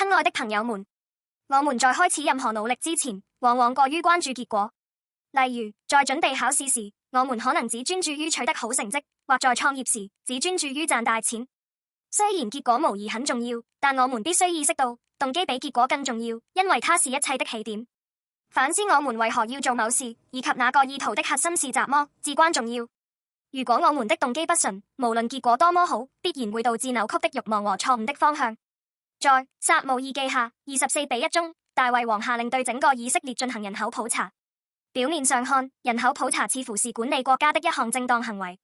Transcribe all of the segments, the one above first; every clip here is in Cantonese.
親愛的朋友們，我們在開始任何努力之前，往往過於關注結果。例如，在準備考試時，我們可能只專注於取得好成績，或在創業時，只專注於賺大錢。雖然結果無疑很重要，但我們必須意識到，動機比結果更重要，因為它是一切的起點。反思我們為何要做某事，以及那個意圖的核心是什麼，至關重要。如果我們的動機不純，無論結果多麼好，必然會導致扭曲的慾望和錯誤的方向。在《撒母耳記下》24:1中，大衛王下令對整個以色列進行人口普查。表面上看，人口普查似乎是管理國家的一項正當行為。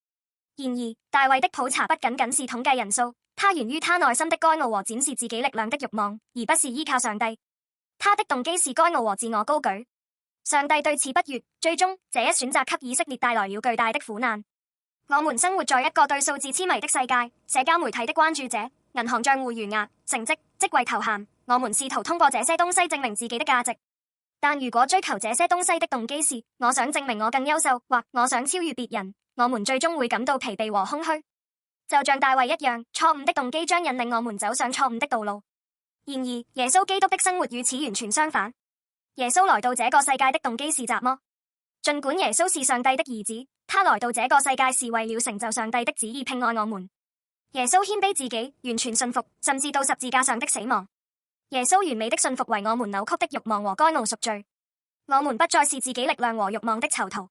然而，大衛的普查不僅僅是統計人數，它源於他內心的驕傲和展示自己力量的慾望，而不是依靠上帝。他的動機是驕傲和自我高舉。上帝對此不悅，最終這一選擇給以色列帶來了巨大的苦難。我們生活在一個對數字痴迷的世界，社交媒體的關注者、銀行賬戶餘額、成績、職位頭銜，我們試圖通過這些東西證明自己的價值。但如果追求這些東西的動機是我想證明我更優秀，或我想超越別人，我們最終會感到疲憊和空虛。就像大衛一樣，錯誤的動機將引領我們走上錯誤的道路。然而，耶穌基督的生活與此完全相反。耶穌來到這個世界的動機是什麼？儘管耶穌是上帝的兒子，他來到這個世界是為了成就上帝的旨意，聘愛我們。耶穌謙卑自己，完全信服，甚至到十字架上的死亡。耶穌完美的信服為我們扭曲的慾望和驕傲贖罪。我們不再是自己力量和慾望的囚徒。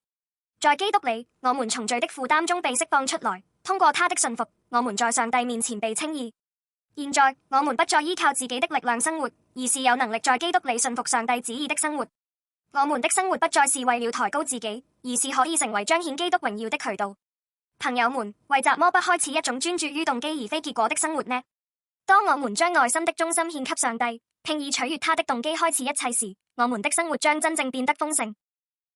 在基督裡，我們從罪的負擔中被釋放出來，通過他的信服，我們在上帝面前被稱義。現在，我們不再依靠自己的力量生活，而是有能力在基督裡信服上帝旨意的生活。我們的生活不再是為了抬高自己，而是可以成為彰顯基督榮耀的渠道。朋友們，為什麼不開始一種專注於動機而非結果的生活呢？當我們將內心的中心獻給上帝，並以取悅他的動機開始一切時，我們的生活將真正變得豐盛。